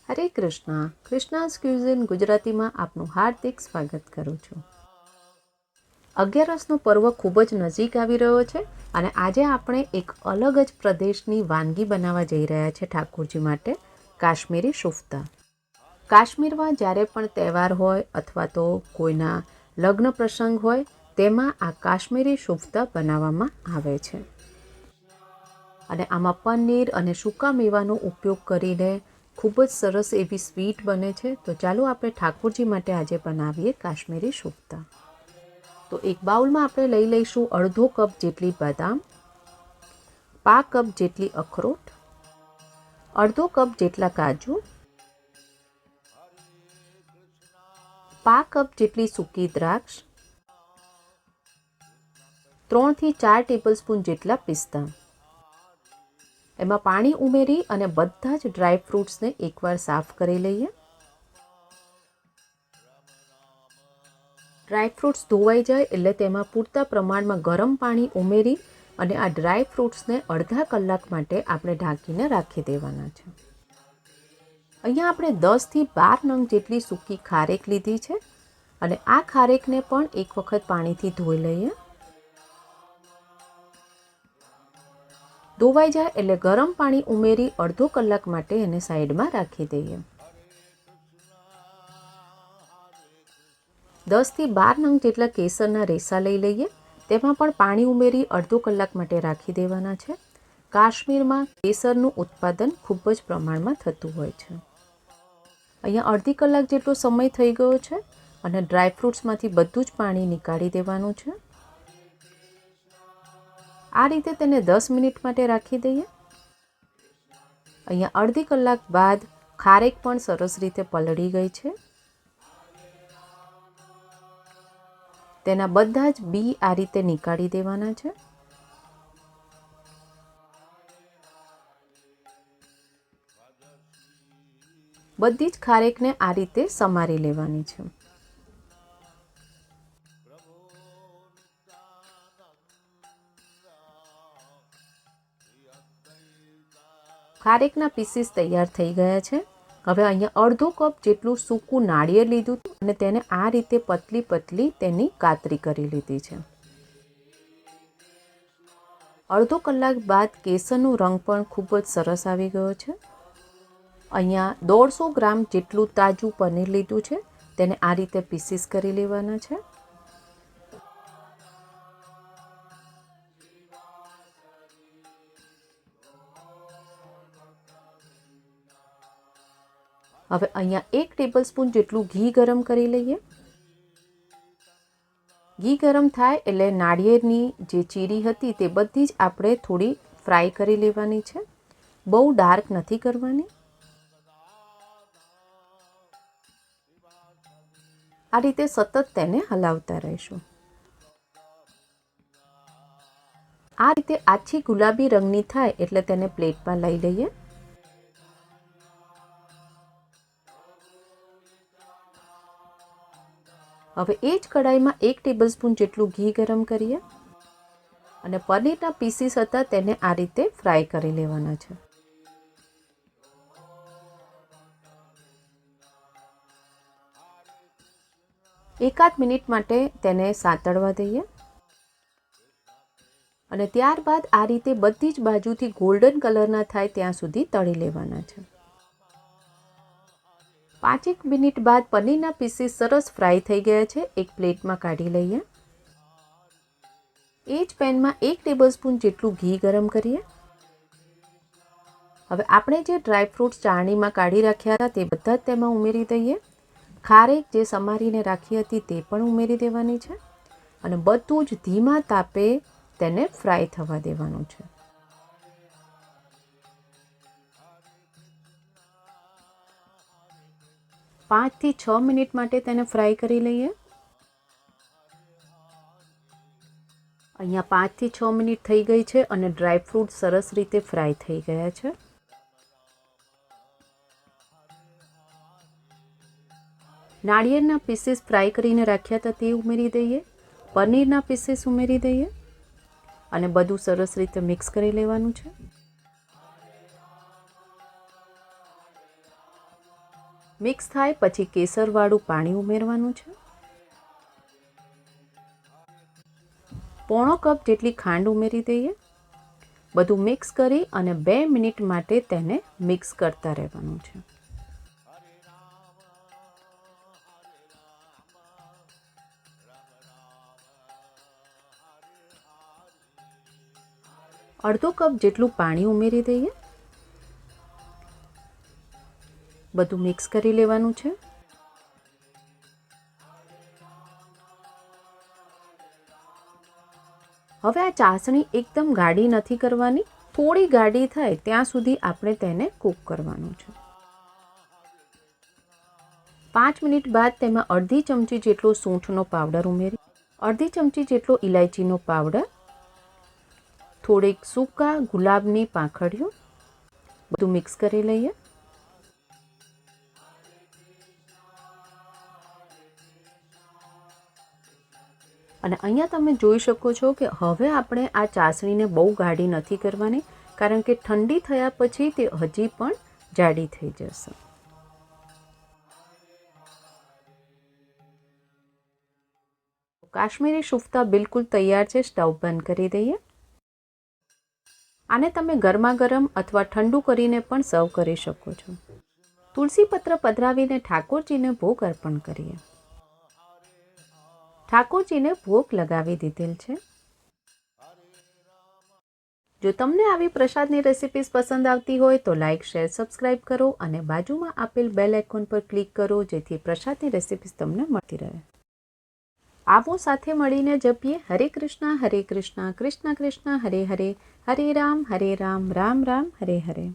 હરે Krishna. કૃષ્ણાસ cuisine ગુજરાતીમાં આપનું હાર્દિક સ્વાગત કરું છું. અગિયારસનો પર્વ ખૂબ જ નજીક આવી રહ્યો છે અને આજે આપણે એક અલગ જ પ્રદેશની વાનગી બનાવવા જઈ રહ્યા છે ઠાકોરજી માટે, કાશ્મીરી શુફ્તા. કાશ્મીરમાં જ્યારે પણ તહેવાર હોય અથવા તો કોઈના લગ્ન પ્રસંગ હોય તેમાં આ કાશ્મીરી શુફ્તા બનાવવામાં આવે છે. અને આમાં પનીર અને સૂકા મેવાનો ઉપયોગ કરીને ખૂબ જ સરસ એવી સ્વીટ બને છે. તો ચાલો આપણે ઠાકોરજી માટે આજે બનાવીએ કાશ્મીરી શુફ્તા. તો એક બાઉલમાં આપણે લઈ લઈશું અડધો કપ જેટલી બદામ, પા કપ જેટલી અખરોટ, અડધો કપ જેટલા કાજુ, પા કપ જેટલી સૂકી દ્રાક્ષ, 3 થી 4 ટેબલસ્પૂન જેટલા પિસ્તા. એમાં પાણી ઉમેરી અને બધા જ ડ્રાય ફ્રૂટ્સને એકવાર સાફ કરી લઈએ. ડ્રાય ફ્રૂટ્સ ધોવાઈ જાય એટલે તેમાં પૂરતા પ્રમાણમાં ગરમ પાણી ઉમેરી અને આ ડ્રાય ફ્રૂટ્સને અડધા કલાક માટે આપણે ઢાંકીને રાખી દેવાના છે. અહીંયા આપણે 10 થી 12 નંગ જેટલી સૂકી ખારેક લીધી છે અને આ ખારેકને પણ એક વખત પાણીથી ધોઈ લઈએ. ધોવાઈ જાય એટલે ગરમ પાણી ઉમેરી અડધો કલાક માટે એને સાઈડમાં રાખી દઈએ. 10 થી 12 નંગ જેટલા કેસરના રેસા લઈ લઈએ. તેમાં પણ પાણી ઉમેરી અડધો કલાક માટે રાખી દેવાના છે. કાશ્મીરમાં કેસરનું ઉત્પાદન ખૂબ જ પ્રમાણમાં થતું હોય છે. અહીંયા અડધી કલાક જેટલો સમય થઈ ગયો છે અને ડ્રાય ફ્રૂટ્સમાંથી બધું જ પાણી નીકાળી દેવાનું છે. આ રીતે તેને 10 મિનિટ માટે રાખી દઈએ. અહીંયા અડધી કલાક બાદ ખારેક પણ સરસ રીતે પલળી ગઈ છે. તેના બધા જ બી આ રીતે નીકાળી દેવાના છે. બધી જ ખારેકને આ રીતે સમારી લેવાની છે. ખારેકના પીસીસ તૈયાર થઈ ગયા છે. હવે અહીંયા અડધો કપ જેટલું સૂકું નાળિયેર લીધું અને તેને આ રીતે પતલી પતલી તેની કાતરી કરી લીધી છે. અડધો કલાક બાદ કેસરનો રંગ પણ ખૂબ જ સરસ આવી ગયો છે. અહીંયા 150 ગ્રામ જેટલું તાજું પનીર લીધું છે. તેને આ રીતે પીસીસ કરી લેવાના છે. હવે અહીંયા 1 ટેબલસ્પૂન જેટલું ઘી ગરમ કરી લઈએ. ઘી ગરમ થાય એટલે નાળિયેરની જે ચીરી હતી તે બધી જ આપણે થોડી ફ્રાય કરી લેવાની છે. બહુ ડાર્ક નથી કરવાની. આ રીતે સતત તેને હલાવતા રહીશું. આ રીતે આછી ગુલાબી રંગની થાય એટલે તેને પ્લેટમાં લઈ લઈએ. હવે એ જ કઢાઈમાં 1 ટેબલસ્પૂન જેટલું ઘી ગરમ કરીએ અને પનીરના પીસીસ હતા તેને આ રીતે ફ્રાય કરી લેવાના છે. એકાદ મિનિટ માટે તેને સાતળવા દઈએ અને ત્યારબાદ આ રીતે બધી જ બાજુથી ગોલ્ડન કલરના થાય ત્યાં સુધી તળી લેવાના છે. 5 મિનિટ બાદ પનીરના પીસીસ સરસ ફ્રાય થઈ ગયા છે. એક પ્લેટમાં કાઢી લઈએ. એ જ પેનમાં 1 ટેબલસ્પૂન જેટલું ઘી ગરમ કરીએ. હવે આપણે જે ડ્રાય ફ્રૂટ્સ ચાળણીમાં કાઢી રાખ્યા હતા તે બધા જ તેમાં ઉમેરી દઈએ. ખારેક જે સમારીને રાખી હતી તે પણ ઉમેરી દેવાની છે અને બધું જ ધીમા તાપે તેને ફ્રાય થવા દેવાનું છે. પાંચ થી 6 મિનિટ માટે તેને ફ્રાય કરી લઈએ. અહીંયા 5 થી 6 મિનિટ થઈ ગઈ છે અને ડ્રાય ફ્રૂટ સરસ રીતે ફ્રાય થઈ ગયા છે. નાળિયેરના પીસીસ ફ્રાય કરીને રાખ્યા હતા તે ઉમેરી દઈએ. પનીરના પીસીસ ઉમેરી દઈએ અને બધું સરસ રીતે મિક્સ કરી લેવાનું છે. મિક્સ થાય પછી કેસરવાળું પાણી ઉમેરવાનું છે. પોણો કપ જેટલી ખાંડ ઉમેરી દઈએ. બધું મિક્સ કરી અને 2 મિનિટ માટે તેને મિક્સ કરતા રહેવાનું છે. અડધો કપ જેટલું પાણી ઉમેરી દઈએ. બધું મિક્સ કરી લેવાનું છે. હવે આ ચાસણી એકદમ ગાઢી નથી કરવાની, થોડી ગાઢી થાય ત્યાં સુધી આપણે તેને કૂક કરવાનું છે. 5 મિનિટ બાદ તેમાં અડધી ચમચી જેટલો સૂંઠનો પાવડર ઉમેરી, અડધી ચમચી જેટલો ઇલાયચીનો પાવડર, થોડીક સૂકા ગુલાબની પાંખડીઓ, બધું મિક્સ કરી લઈએ. અને અહીંયા તમે જોઈ શકો છો કે હવે આપણે આ ચાસણીને બહુ ગાઢી નથી કરવાની, કારણ કે ઠંડી થયા પછી તે હજી પણ જાડી થઈ જશે. કાશ્મીરી શુફ્તા બિલકુલ તૈયાર છે. સ્ટવ બંધ કરી દઈએ. આને તમે ગરમા ગરમ અથવા ઠંડુ કરીને પણ સર્વ કરી શકો છો. તુલસી પત્ર પધરાવીને ઠાકોરજીને ભોગ અર્પણ કરીએ. ઠાકોરજીને ભોગ લગાવી દીધેલ છે. જો તમને આવી પ્રસાદની રેસિપીઝ પસંદ આવતી હોય તો લાઇક, શેર, સબસ્ક્રાઇબ કરો અને બાજુમાં આપેલ બેલ આઇકોન પર ક્લિક કરો, જેથી પ્રસાદની રેસિપીઝ તમને મળતી રહે. આવો સાથે મળીને જપીએ હરે કૃષ્ણ, કૃષ્ણ કૃષ્ણ, હરે હરે, હરે રામ, રામ રામ, હરે હરે.